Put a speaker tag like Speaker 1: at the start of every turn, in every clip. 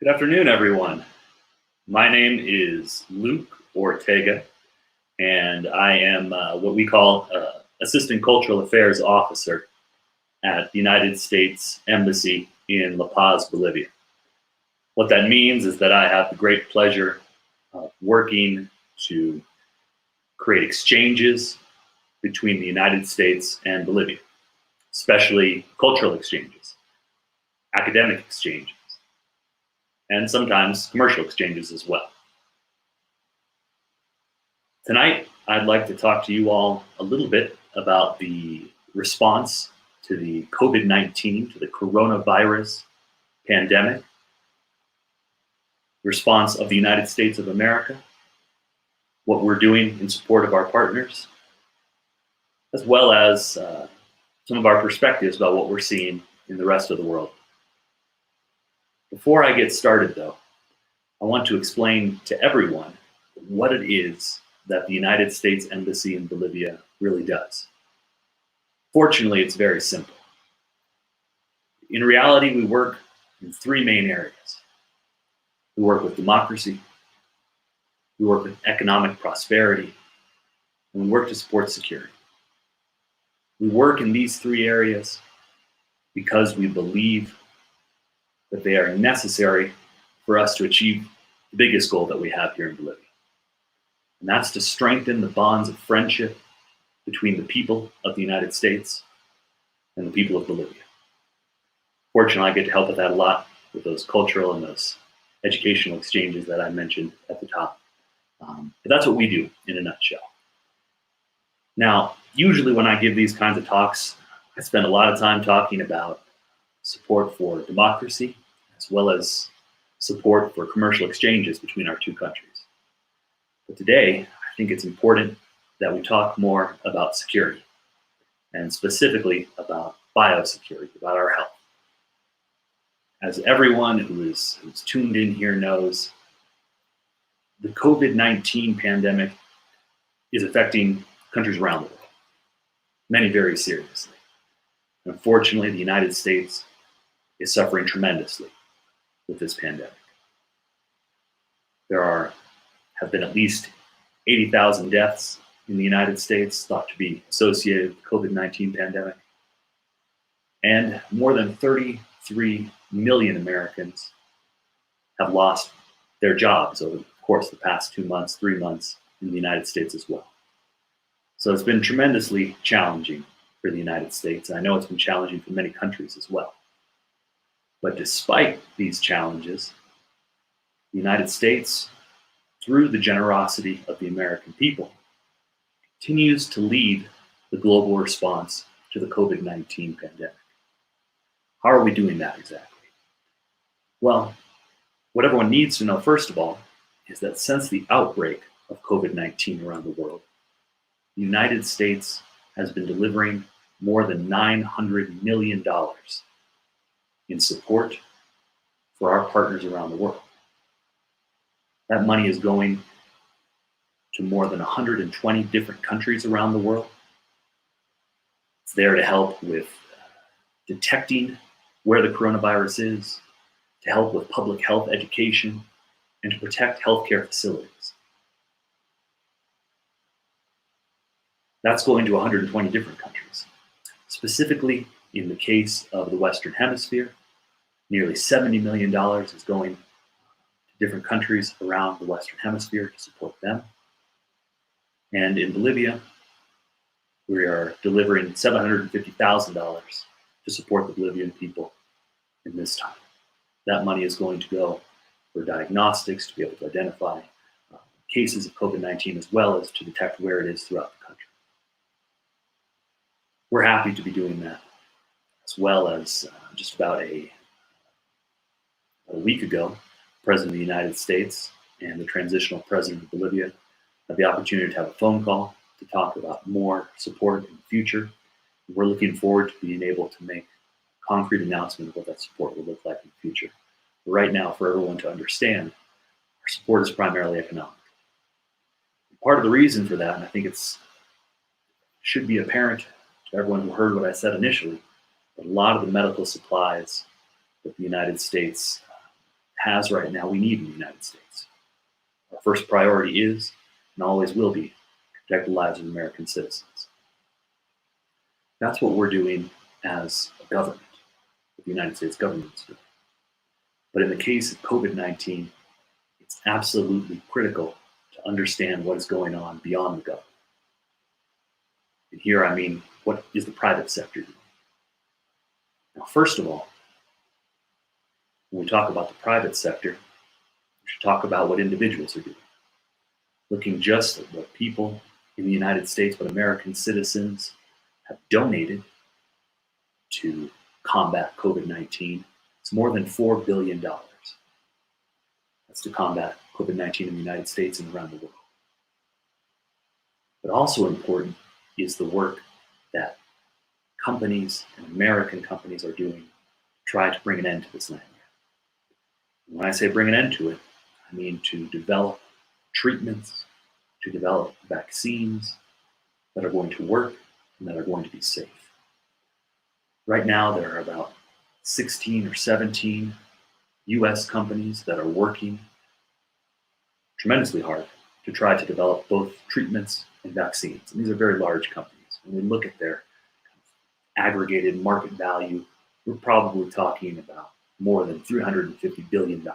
Speaker 1: Good afternoon, everyone. My name is Luke Ortega, and I am what we call Assistant Cultural Affairs Officer at the United States Embassy in La Paz, Bolivia. What that means is that I have the great pleasure of working to create exchanges between the United States and Bolivia, especially cultural exchanges, academic exchanges, and sometimes commercial exchanges as well. Tonight, I'd like to talk to you all a little bit about the response to the COVID-19, to the coronavirus pandemic, response of the United States of America, what we're doing in support of our partners, as well as some of our perspectives about what we're seeing in the rest of the world. Before I get started, though, I want to explain to everyone what it is that the United States Embassy in Bolivia really does. Fortunately, it's very simple. In reality, we work in three main areas. We work with democracy, we work with economic prosperity, and we work to support security. We work in these three areas because we believe that they are necessary for us to achieve the biggest goal that we have here in Bolivia. And that's to strengthen the bonds of friendship between the people of the United States and the people of Bolivia. Fortunately, I get to help with that a lot with those cultural and those educational exchanges that I mentioned at the top. But that's what we do in a nutshell. Now, usually when I give these kinds of talks, I spend a lot of time talking about support for democracy, as well as support for commercial exchanges between our two countries. But today, I think it's important that we talk more about security, and specifically about biosecurity, about our health. As everyone who's tuned in here knows, the COVID-19 pandemic is affecting countries around the world, many very seriously. Unfortunately, the United States is suffering tremendously with this pandemic. There have been at least 80,000 deaths in the United States thought to be associated with the COVID-19 pandemic. And more than 33 million Americans have lost their jobs over the course of the past 2 months, 3 months in the United States as well. So it's been tremendously challenging for the United States. And I know it's been challenging for many countries as well. But despite these challenges, the United States, through the generosity of the American people, continues to lead the global response to the COVID-19 pandemic. How are we doing that exactly? Well, what everyone needs to know, first of all, is that since the outbreak of COVID-19 around the world, the United States has been delivering more than $900 million in support for our partners around the world. That money is going to more than 120 different countries around the world. It's there to help with detecting where the coronavirus is, to help with public health education, and to protect healthcare facilities. That's going to 120 different countries. Specifically, in the case of the Western Hemisphere, nearly $70 million is going to different countries around the Western Hemisphere to support them. And in Bolivia, we are delivering $750,000 to support the Bolivian people in this time. That money is going to go for diagnostics, to be able to identify cases of COVID-19, as well as to detect where it is throughout the country. We're happy to be doing that, as well as just about a week ago, the President of the United States and the transitional President of Bolivia had the opportunity to have a phone call to talk about more support in the future. We're looking forward to being able to make a concrete announcement of what that support will look like in the future. But right now, for everyone to understand, our support is primarily economic. Part of the reason for that, and I think it should be apparent to everyone who heard what I said initially, that a lot of the medical supplies that the United States has right now, we need in the United States. Our first priority is, and always will be, protect the lives of American citizens. That's what we're doing as a government, what the United States government is doing. But in the case of COVID-19, it's absolutely critical to understand what is going on beyond the government. And here I mean, what is the private sector doing? Now, first of all, when we talk about the private sector, we should talk about what individuals are doing. Looking just at what people in the United States, what American citizens have donated to combat COVID-19, it's more than $4 billion. That's to combat COVID-19 in the United States and around the world. But also important is the work that companies and American companies are doing to try to bring an end to this nightmare. When I say bring an end to it, I mean to develop treatments, to develop vaccines that are going to work and that are going to be safe. Right now, there are about 16 or 17 US companies that are working tremendously hard to try to develop both treatments and vaccines. And these are very large companies. When we look at their aggregated market value, we're probably talking about more than $350 billion.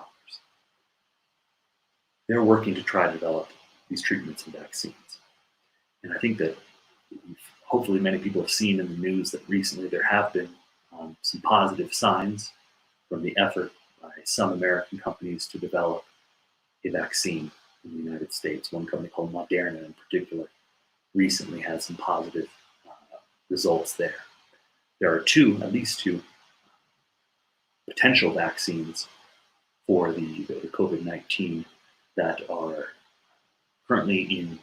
Speaker 1: they're working to try to develop these treatments and vaccines. And I think that hopefully many people have seen in the news that recently there have been some positive signs from the effort by some American companies to develop a vaccine in the United States. One company called Moderna in particular recently had some positive results there. There are at least two potential vaccines for the COVID-19 that are currently in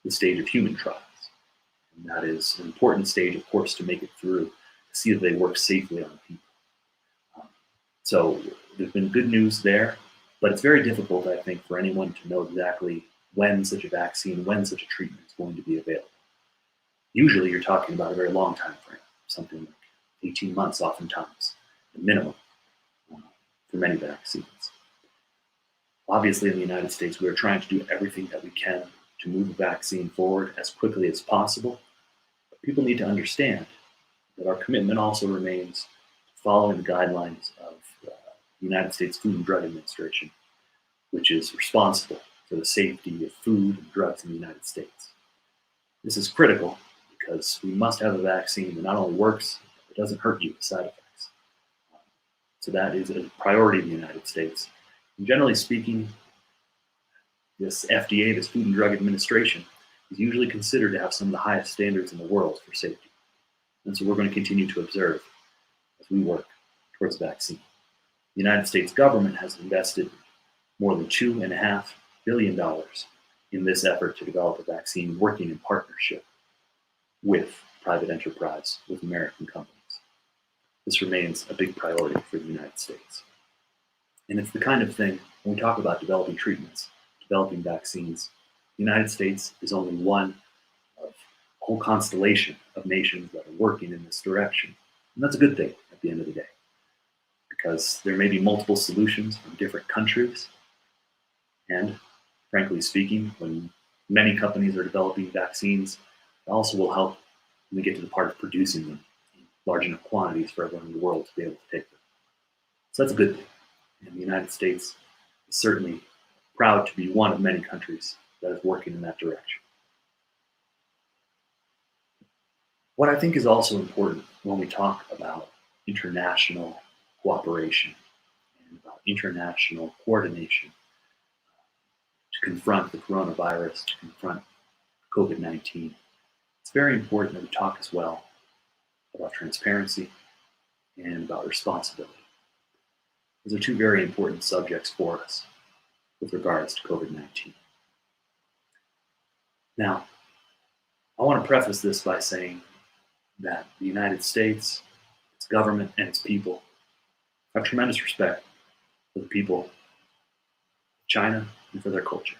Speaker 1: the stage of human trials. And that is an important stage, of course, to make it through, to see if they work safely on people. So there's been good news there, but it's very difficult, I think, for anyone to know exactly when such a vaccine, when such a treatment is going to be available. Usually you're talking about a very long time frame, something like 18 months oftentimes, the minimum for many vaccines. Obviously, in the United States, we are trying to do everything that we can to move the vaccine forward as quickly as possible. But people need to understand that our commitment also remains following the guidelines of the United States Food and Drug Administration, which is responsible for the safety of food and drugs in the United States. This is critical because we must have a vaccine that not only works, but doesn't hurt you with side effects. So that is a priority in the United States. And generally speaking, this FDA, this Food and Drug Administration, is usually considered to have some of the highest standards in the world for safety. And so we're going to continue to observe as we work towards a vaccine. The United States government has invested more than $2.5 billion in this effort to develop a vaccine, working in partnership with private enterprise, with American companies. This remains a big priority for the United States. And it's the kind of thing, when we talk about developing treatments, developing vaccines, the United States is only one of a whole constellation of nations that are working in this direction. And that's a good thing at the end of the day, because there may be multiple solutions from different countries. And frankly speaking, when many companies are developing vaccines, it also will help when we get to the part of producing them in large enough quantities for everyone in the world to be able to take them. So that's a good thing. And the United States is certainly proud to be one of many countries that is working in that direction. What I think is also important when we talk about international cooperation and about international coordination to confront the coronavirus, to confront COVID-19, it's very important that we talk as well about transparency and about responsibility. Those are two very important subjects for us with regards to COVID-19. Now, I want to preface this by saying that the United States, its government, and its people have tremendous respect for the people of China and for their culture.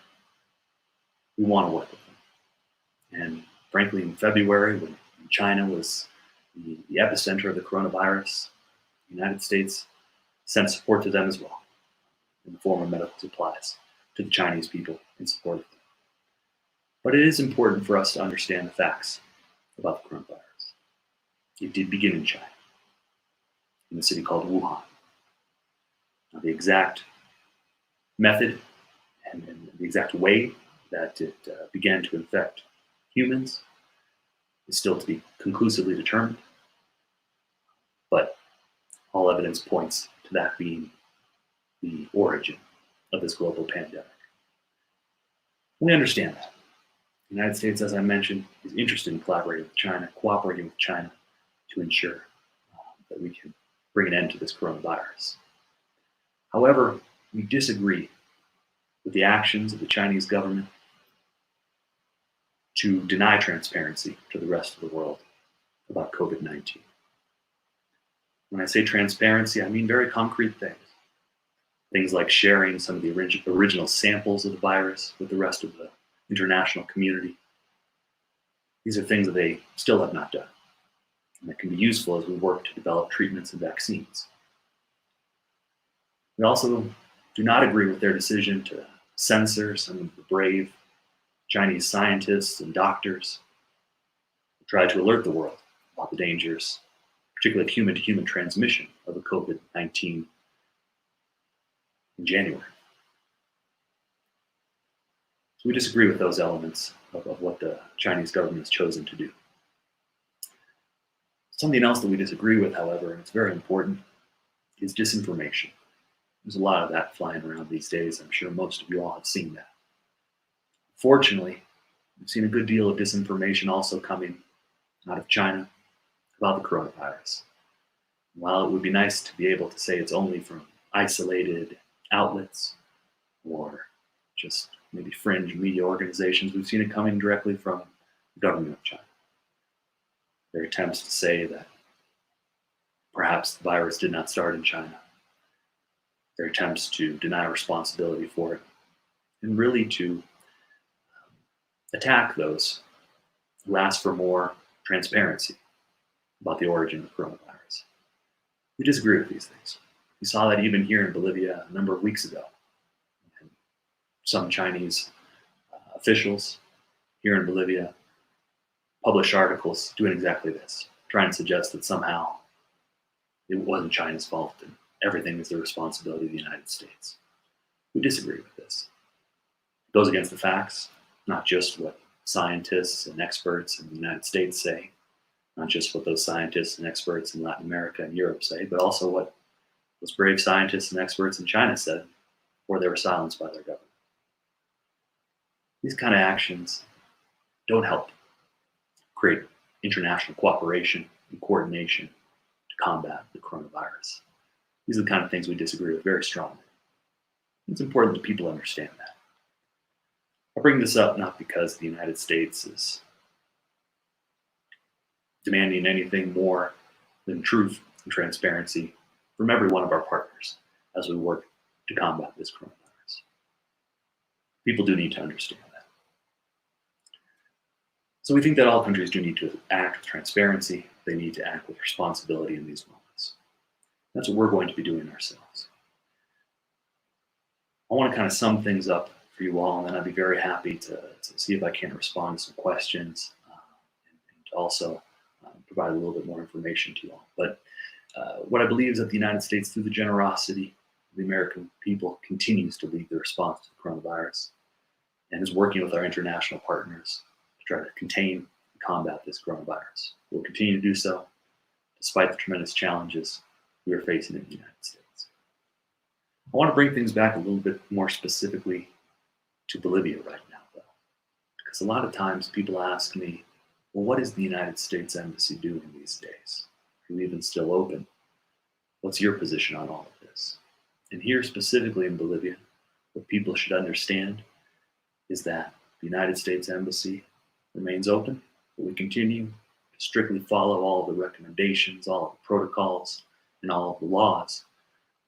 Speaker 1: We want to work with them. And frankly, in February, when China was the epicenter of the coronavirus, the United States sent support to them as well in the form of medical supplies to the Chinese people in support of them. But it is important for us to understand the facts about the coronavirus. It did begin in China, in a city called Wuhan. Now, the exact method and the exact way that it began to infect humans is still to be conclusively determined, but all evidence points to that being the origin of this global pandemic. We understand that. The United States, as I mentioned, is interested in collaborating with China, cooperating with China to ensure that we can bring an end to this coronavirus. However, we disagree with the actions of the Chinese government to deny transparency to the rest of the world about COVID-19. When I say transparency, I mean very concrete things. Things like sharing some of the original samples of the virus with the rest of the international community. These are things that they still have not done, and that can be useful as we work to develop treatments and vaccines. We also do not agree with their decision to censor some of the brave Chinese scientists and doctors who tried to alert the world about the dangers, particularly of human-to-human transmission of the COVID-19 in January. So we disagree with those elements of what the Chinese government has chosen to do. Something else that we disagree with, however, and it's very important, is disinformation. There's a lot of that flying around these days. I'm sure most of you all have seen that. Fortunately, we've seen a good deal of disinformation also coming out of China about the coronavirus. While it would be nice to be able to say it's only from isolated outlets or just maybe fringe media organizations, we've seen it coming directly from the government of China. Their attempts to say that perhaps the virus did not start in China, their attempts to deny responsibility for it, and really to attack those who ask for more transparency about the origin of the coronavirus. We disagree with these things. We saw that even here in Bolivia a number of weeks ago. And some Chinese officials here in Bolivia publish articles doing exactly this, trying to suggest that somehow it wasn't China's fault and everything is the responsibility of the United States. We disagree with this. It goes against the facts, not just what scientists and experts in the United States say, not just what those scientists and experts in Latin America and Europe say, but also what those brave scientists and experts in China said before they were silenced by their government. These kind of actions don't help create international cooperation and coordination to combat the coronavirus. These are the kind of things we disagree with very strongly. It's important that people understand that. I bring this up not because the United States is demanding anything more than truth and transparency from every one of our partners as we work to combat this coronavirus. People do need to understand that. So we think that all countries do need to act with transparency. They need to act with responsibility in these moments. That's what we're going to be doing ourselves. I want to kind of sum things up for you all, and then I'd be very happy to see if I can respond to some questions and to also provide a little bit more information to you all. But what I believe is that the United States, through the generosity of the American people, continues to lead the response to the coronavirus and is working with our international partners to try to contain and combat this coronavirus. We'll continue to do so despite the tremendous challenges we are facing in the United States. I want to bring things back a little bit more specifically to Bolivia right now, though, because a lot of times people ask me, well, what is the United States Embassy doing these days? Are you even still open? What's your position on all of this? And here, specifically in Bolivia, what people should understand is that the United States Embassy remains open, but we continue to strictly follow all of the recommendations, all of the protocols, and all of the laws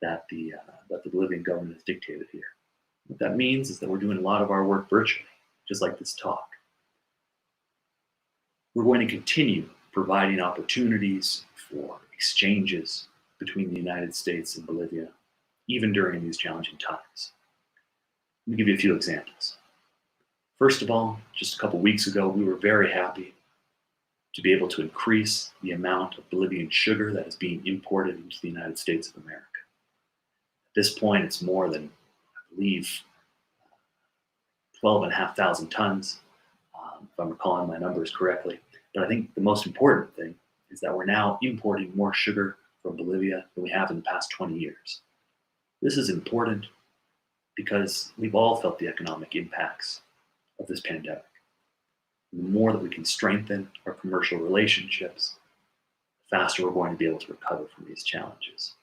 Speaker 1: that the Bolivian government has dictated here. What that means is that we're doing a lot of our work virtually, just like this talk. We're going to continue providing opportunities for exchanges between the United States and Bolivia, even during these challenging times. Let me give you a few examples. First of all, just a couple weeks ago, we were very happy to be able to increase the amount of Bolivian sugar that is being imported into the United States of America. At this point, it's more than, I believe, 12,500 tons, if I'm recalling my numbers correctly. But I think the most important thing is that we're now importing more sugar from Bolivia than we have in the past 20 years. This is important because we've all felt the economic impacts of this pandemic. The more that we can strengthen our commercial relationships, the faster we're going to be able to recover from these challenges.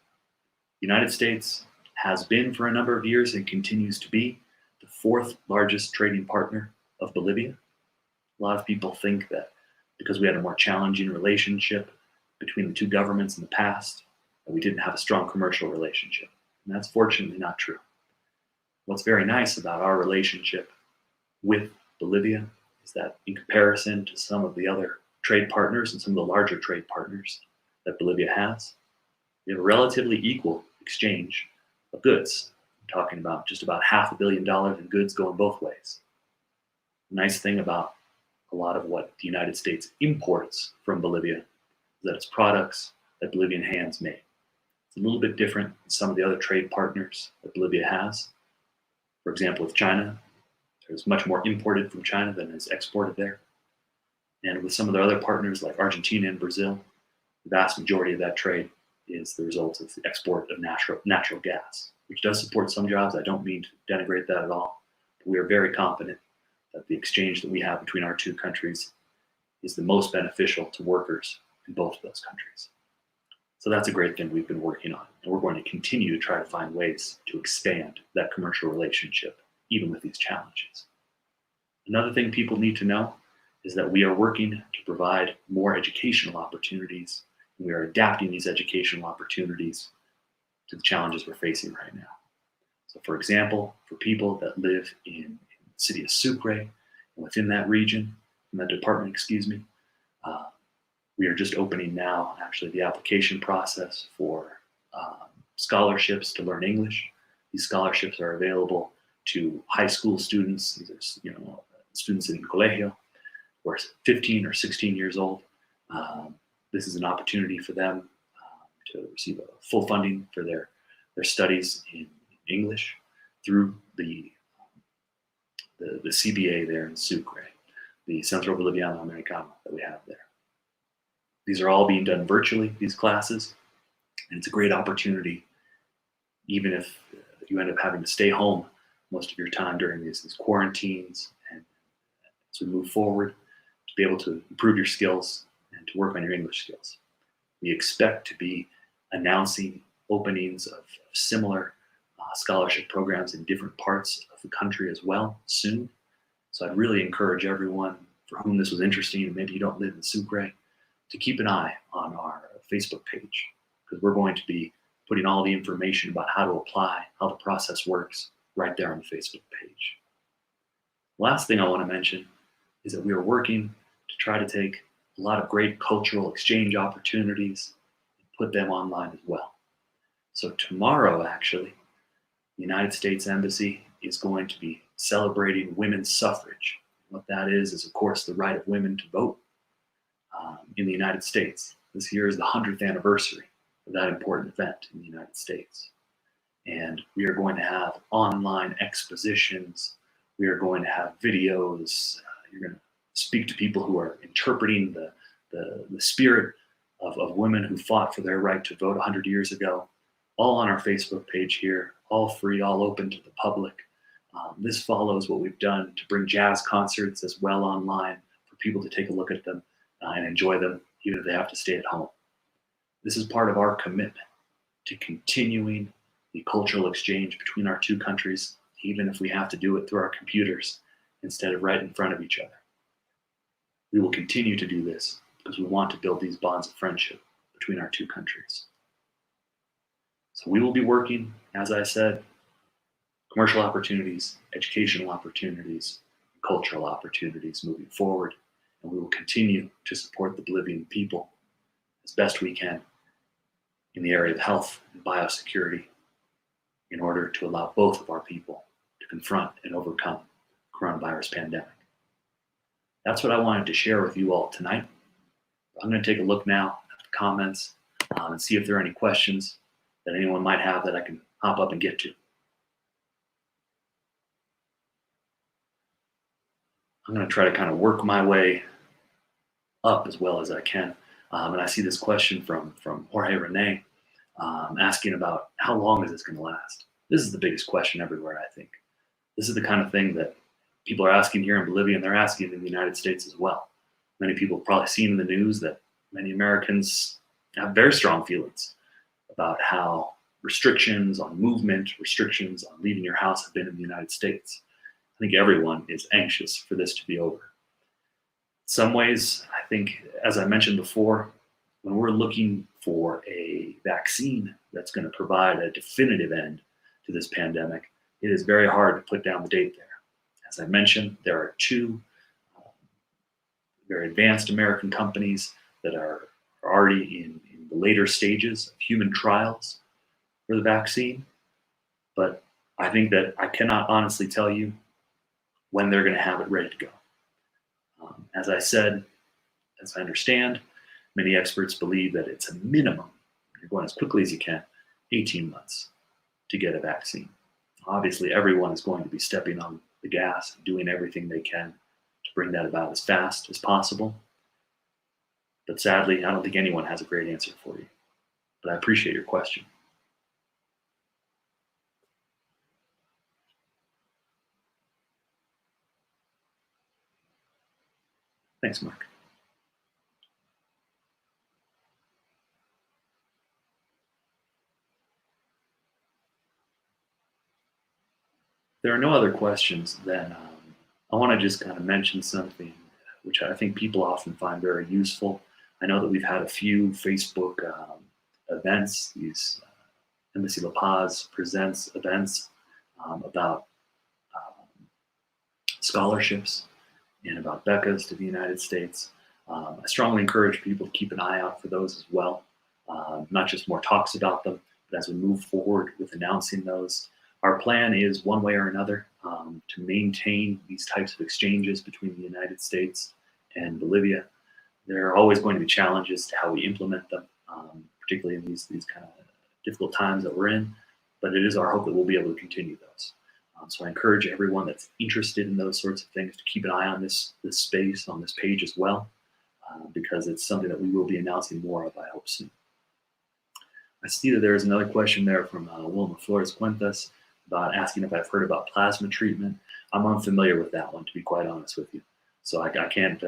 Speaker 1: The United States has been for a number of years and continues to be the fourth largest trading partner of Bolivia. A lot of people think that because we had a more challenging relationship between the two governments in the past, that we didn't have a strong commercial relationship. And that's fortunately not true. What's very nice about our relationship with Bolivia is that in comparison to some of the other trade partners and some of the larger trade partners that Bolivia has, we have a relatively equal exchange of goods. I'm talking about just about $500 million in goods going both ways. The nice thing about a lot of what the United States imports from Bolivia is that it's products that Bolivian hands make. It's a little bit different than some of the other trade partners that Bolivia has. For example, with China, There's much more imported from China than is exported there. And with some of their other partners like Argentina and Brazil, the vast majority of that trade is the result of the export of natural gas, which does support some jobs. I don't mean to denigrate that at all. But we are very confident that the exchange that we have between our two countries is the most beneficial to workers in both of those countries. So that's a great thing we've been working on. And we're going to continue to try to find ways to expand that commercial relationship, even with these challenges. Another thing people need to know is that we are working to provide more educational opportunities, and we are adapting these educational opportunities to the challenges we're facing right now. So for example, for people that live in the city of Sucre, and within that region, in that department, we are just opening now, actually, the application process for scholarships to learn English. These scholarships are available to high school students. These are, students in colegio who are 15 or 16 years old. This is an opportunity for them to receive full funding for their studies in English through the CBA there in Sucre, the Centro Boliviano Americano that we have there. These are all being done virtually, these classes, and it's a great opportunity, even if you end up having to stay home most of your time during these quarantines, and as we move forward, to be able to improve your skills and to work on your English skills. We expect to be announcing openings of similar scholarship programs in different parts of the country as well soon. So I'd really encourage everyone for whom this was interesting, and maybe you don't live in Sucre, to keep an eye on our Facebook page, because we're going to be putting all the information about how to apply, how the process works, right there on the Facebook page. Last thing I want to mention is that we are working to try to take a lot of great cultural exchange opportunities and put them online as well. So tomorrow, actually, the United States Embassy is going to be celebrating women's suffrage. What that is, of course, the right of women to vote in the United States. This year is the 100th anniversary of that important event in the United States. And we are going to have online expositions. We are going to have videos. You're going to speak to people who are interpreting the spirit of women who fought for their right to vote 100 years ago, all on our Facebook page here, all free, all open to the public. This follows what we've done to bring jazz concerts as well online for people to take a look at them and enjoy them, even if they have to stay at home. This is part of our commitment to continuing the cultural exchange between our two countries, even if we have to do it through our computers instead of right in front of each other. We will continue to do this because we want to build these bonds of friendship between our two countries. So we will be working, as I said, commercial opportunities, educational opportunities, cultural opportunities moving forward, and we will continue to support the Bolivian people as best we can in the area of health and biosecurity in order to allow both of our people to confront and overcome the coronavirus pandemic. That's what I wanted to share with you all tonight. I'm going to take a look now at the comments and see if there are any questions that anyone might have that I can hop up and get to. I'm going to try to kind of work my way up as well as I can. And I see this question from Jorge Rene asking about how long is this going to last? This is the biggest question everywhere, I think. This is the kind of thing that people are asking here in Bolivia, and they're asking in the United States as well. Many people have probably seen in the news that many Americans have very strong feelings about how restrictions on movement, restrictions on leaving your house have been in the United States. I think everyone is anxious for this to be over. In some ways, I think, as I mentioned before, when we're looking for a vaccine that's going to provide a definitive end to this pandemic, it is very hard to put down the date there. As I mentioned, there are two very advanced American companies that are already in the later stages of human trials for the vaccine. But I think that I cannot honestly tell you when they're going to have it ready to go. As I said, as I understand, many experts believe that it's a minimum, you're going as quickly as you can, 18 months to get a vaccine. Obviously, everyone is going to be stepping on the gas, doing everything they can to bring that about as fast as possible. But sadly, I don't think anyone has a great answer for you. But I appreciate your question. Thanks, Mark. There are no other questions, then I want to just kind of mention something which I think people often find very useful. I know that we've had a few Facebook events, these Embassy La Paz presents events about scholarships and about becas to the United States. I strongly encourage people to keep an eye out for those as well, not just more talks about them, but as we move forward with announcing those. Our plan is, one way or another, to maintain these types of exchanges between the United States and Bolivia. There are always going to be challenges to how we implement them, particularly in these kind of difficult times that we're in, but it is our hope that we'll be able to continue those. So I encourage everyone that's interested in those sorts of things to keep an eye on this space, on this page as well, because it's something that we will be announcing more of, I hope, soon. I see that there is another question there from Wilma Flores Cuentas about asking if I've heard about plasma treatment. I'm unfamiliar with that one, to be quite honest with you. So I can't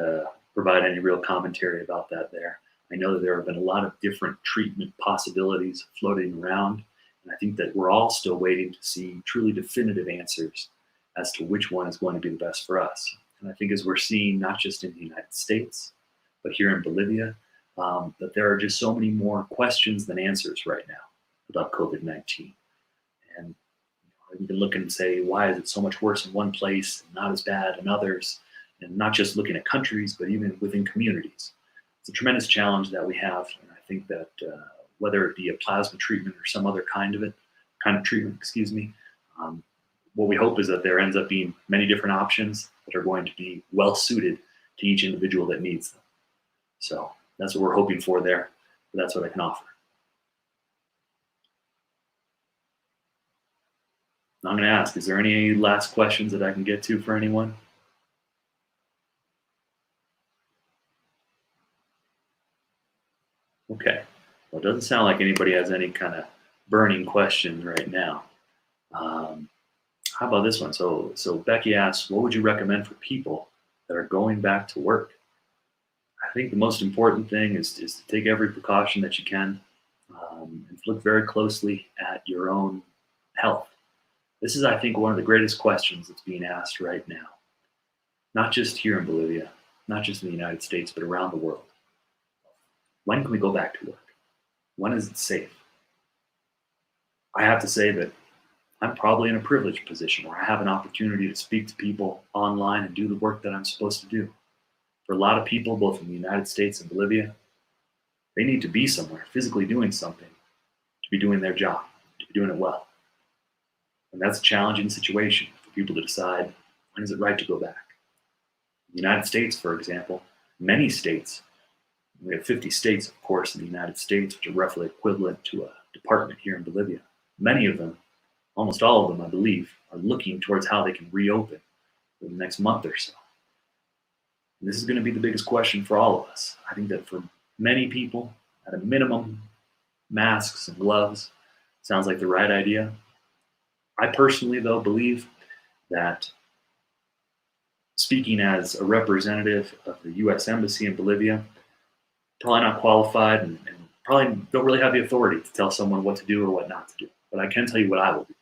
Speaker 1: provide any real commentary about that there. I know that there have been a lot of different treatment possibilities floating around, and I think that we're all still waiting to see truly definitive answers as to which one is going to be the best for us. And I think as we're seeing, not just in the United States, but here in Bolivia, that there are just so many more questions than answers right now about COVID-19. And you can look and say, why is it so much worse in one place and not as bad in others? And not just looking at countries, but even within communities. It's a tremendous challenge that we have. And I think that whether it be a plasma treatment or some other kind of treatment, what we hope is that there ends up being many different options that are going to be well suited to each individual that needs them. So that's what we're hoping for there. But that's what I can offer. I'm going to ask, is there any last questions that I can get to for anyone? Okay. Well, it doesn't sound like anybody has any kind of burning question right now. How about this one? So Becky asks, what would you recommend for people that are going back to work? I think the most important thing is to take every precaution that you can and look very closely at your own health. This is, I think, one of the greatest questions that's being asked right now, not just here in Bolivia, not just in the United States, but around the world. When can we go back to work? When is it safe? I have to say that I'm probably in a privileged position where I have an opportunity to speak to people online and do the work that I'm supposed to do. For a lot of people, both in the United States and Bolivia, they need to be somewhere, physically doing something, to be doing their job, to be doing it well. And that's a challenging situation for people to decide, when is it right to go back? In the United States, for example, many states, we have 50 states, of course, in the United States, which are roughly equivalent to a department here in Bolivia. Many of them, almost all of them, I believe, are looking towards how they can reopen in the next month or so. And this is going to be the biggest question for all of us. I think that for many people, at a minimum, masks and gloves sounds like the right idea. I personally, though, believe that speaking as a representative of the U.S. Embassy in Bolivia, probably not qualified and probably don't really have the authority to tell someone what to do or what not to do. But I can tell you what I will do.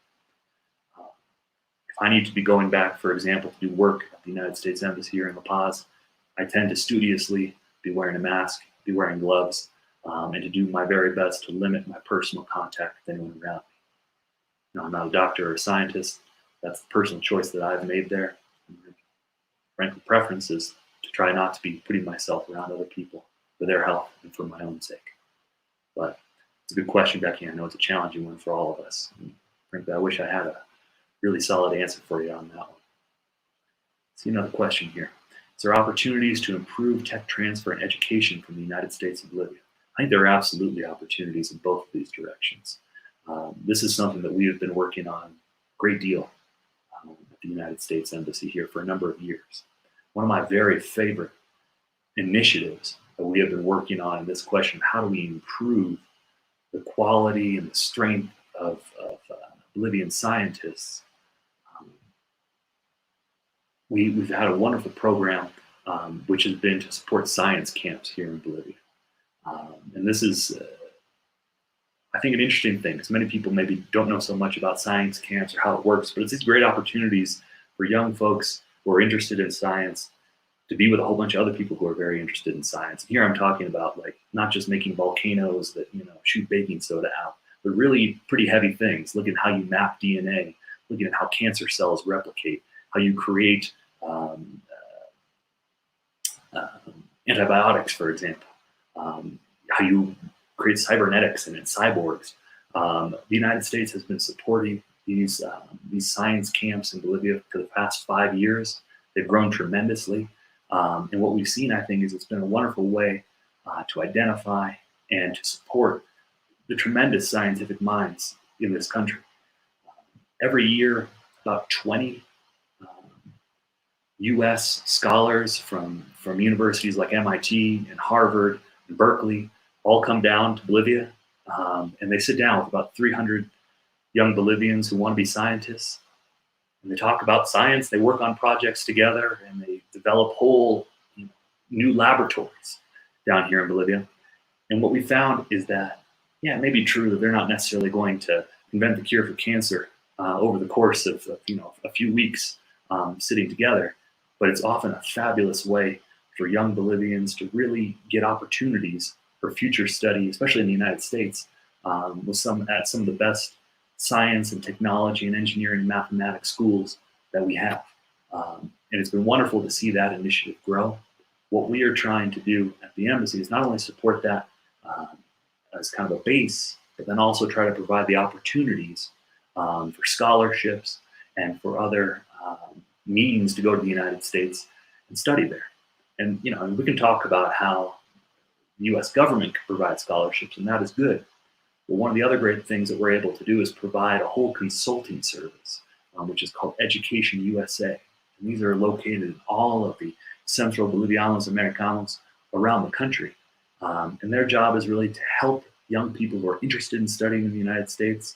Speaker 1: If I need to be going back, for example, to do work at the United States Embassy here in La Paz, I tend to studiously be wearing a mask, be wearing gloves, and to do my very best to limit my personal contact with anyone around me. Now, I'm not a doctor or a scientist. That's the personal choice that I've made there. Frankly, preference is to try not to be putting myself around other people for their health and for my own sake. But it's a good question, Becky. I know it's a challenging one for all of us. And frankly, I wish I had a really solid answer for you on that one. See another question here. Is there opportunities to improve tech transfer and education from the United States and Libya? I think there are absolutely opportunities in both of these directions. This is something that we have been working on a great deal. at the United States Embassy here for a number of years. One of my very favorite initiatives that we have been working on in this question, how do we improve the quality and the strength of Bolivian scientists. We've had a wonderful program which has been to support science camps here in Bolivia. And this is, I think, an interesting thing, because many people maybe don't know so much about science camps or how it works, but it's these great opportunities for young folks who are interested in science to be with a whole bunch of other people who are very interested in science. And here I'm talking about, like, not just making volcanoes that, shoot baking soda out, but really pretty heavy things. Looking at how you map DNA, looking at how cancer cells replicate, how you create antibiotics, for example, how you create cybernetics and cyborgs. The United States has been supporting these science camps in Bolivia for the past 5 years. They've grown tremendously. And what we've seen, I think, is it's been a wonderful way to identify and to support the tremendous scientific minds in this country. Every year, about 20 U.S. scholars from universities like MIT and Harvard and Berkeley all come down to Bolivia, and they sit down with about 300 young Bolivians who want to be scientists. And they talk about science, they work on projects together, and they develop whole new laboratories down here in Bolivia. And what we found is that, yeah, it may be true that they're not necessarily going to invent the cure for cancer over the course of a few weeks sitting together, but it's often a fabulous way for young Bolivians to really get opportunities for future study, especially in the United States, with some of the best science and technology and engineering and mathematics schools that we have. And it's been wonderful to see that initiative grow. What we are trying to do at the embassy is not only support that as kind of a base, but then also try to provide the opportunities for scholarships and for other means to go to the United States and study there. And we can talk about how the U.S. government can provide scholarships, and that is good. But one of the other great things that we're able to do is provide a whole consulting service, which is called Education USA. And these are located in all of the Central Bolivianos Americanos around the country. And their job is really to help young people who are interested in studying in the United States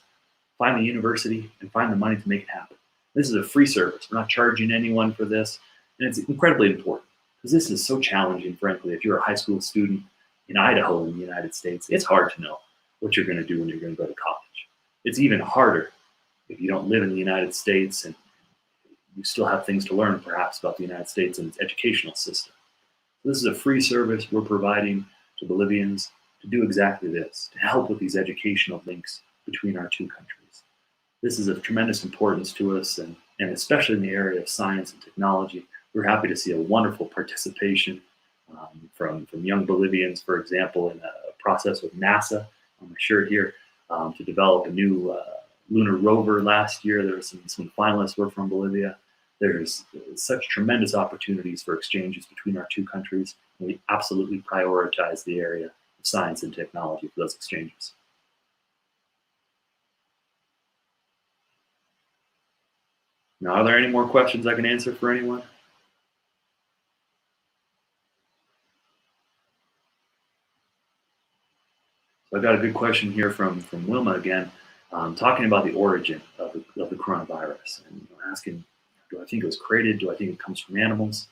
Speaker 1: find the university and find the money to make it happen. This is a free service. We're not charging anyone for this. And it's incredibly important because this is so challenging, frankly. If you're a high school student in Idaho in the United States, it's hard to know what you're going to do when you're going to go to college. It's even harder if you don't live in the United States and you still have things to learn, perhaps, about the United States and its educational system. So this is a free service we're providing to Bolivians to do exactly this, to help with these educational links between our two countries. This is of tremendous importance to us, and especially in the area of science and technology. We're happy to see a wonderful participation from young Bolivians, for example, in a process with NASA on my shirt here to develop a new lunar rover last year. There were some finalists were from Bolivia. There's such tremendous opportunities for exchanges between our two countries, and we absolutely prioritize the area of science and technology for those exchanges. Now, are there any more questions I can answer for anyone? So I've got a good question here from Wilma again, talking about the origin of the coronavirus and asking, do I think it was created? Do I think it comes from animals?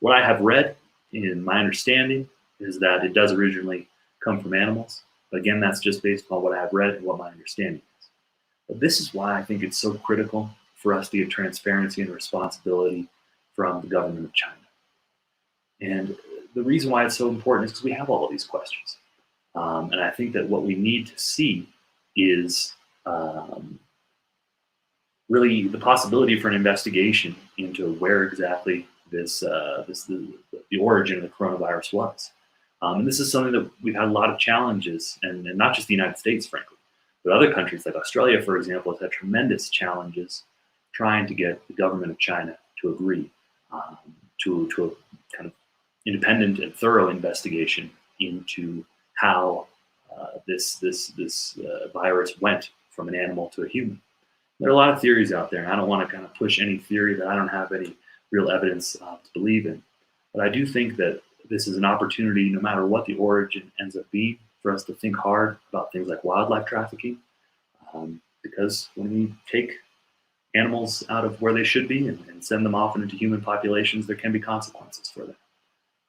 Speaker 1: What I have read, in my understanding, is that it does originally come from animals. But again, that's just based on what I have read and what my understanding is. But this is why I think it's so critical for us to get transparency and responsibility from the government of China. And the reason why it's so important is because we have all of these questions. And I think that what we need to see is really the possibility for an investigation into where exactly the origin of the coronavirus was. And this is something that we've had a lot of challenges, and not just the United States, frankly, but other countries like Australia, for example, has had tremendous challenges trying to get the government of China to agree to a kind of independent and thorough investigation into how this virus went from an animal to a human. There are a lot of theories out there, and I don't want to kind of push any theory that I don't have any real evidence to believe in. But I do think that this is an opportunity, no matter what the origin ends up being, for us to think hard about things like wildlife trafficking, because when we take animals out of where they should be and send them off into human populations, there can be consequences for that.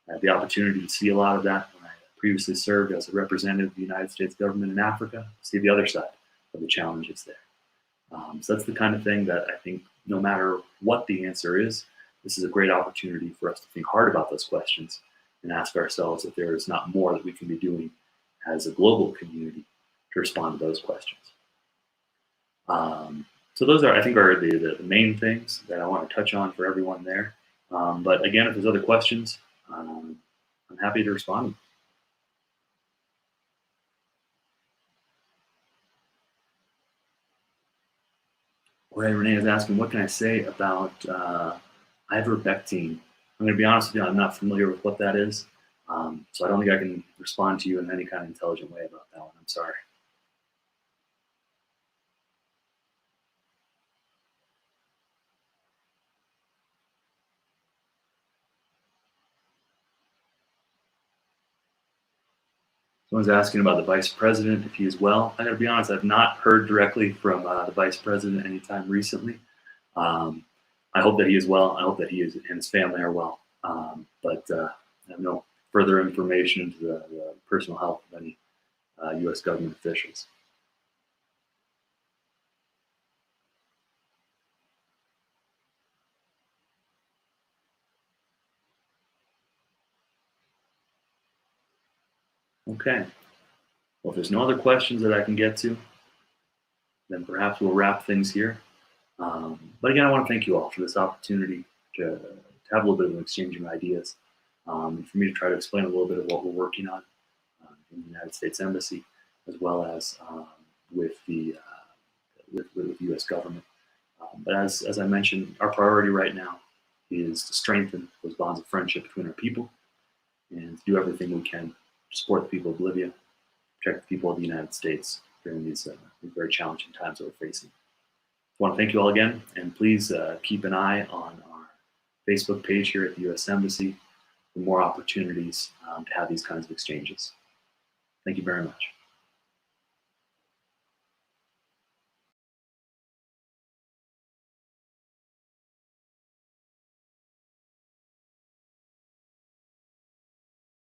Speaker 1: I had the opportunity to see a lot of that when I previously served as a representative of the United States government in Africa, see the other side of the challenges there. So that's the kind of thing that I think no matter what the answer is, this is a great opportunity for us to think hard about those questions and ask ourselves if there is not more that we can be doing as a global community to respond to those questions. So those are, I think, are the main things that I want to touch on for everyone there. But again, if there's other questions, I'm happy to respond. Well, Renee is asking, what can I say about ivermectin? I'm going to be honest with you, I'm not familiar with what that is. So I don't think I can respond to you in any kind of intelligent way about that one. I'm sorry. Someone's asking about the vice president, if he is well. I got to be honest, I've not heard directly from the vice president anytime recently. I hope that he is well. I hope that he and his family are well. But I have no further information into the personal health of any U.S. government officials. Okay. Well, if there's no other questions that I can get to, then perhaps we'll wrap things here. But again, I want to thank you all for this opportunity to have a little bit of an exchange of ideas, for me to try to explain a little bit of what we're working on in the United States Embassy, as well as with the U.S. government. But as I mentioned, our priority right now is to strengthen those bonds of friendship between our people and to do everything we can to support the people of Libya, protect the people of the United States during these very challenging times that we're facing. I want to thank you all again, and please keep an eye on our Facebook page here at the U.S. Embassy for more opportunities to have these kinds of exchanges. Thank you very much.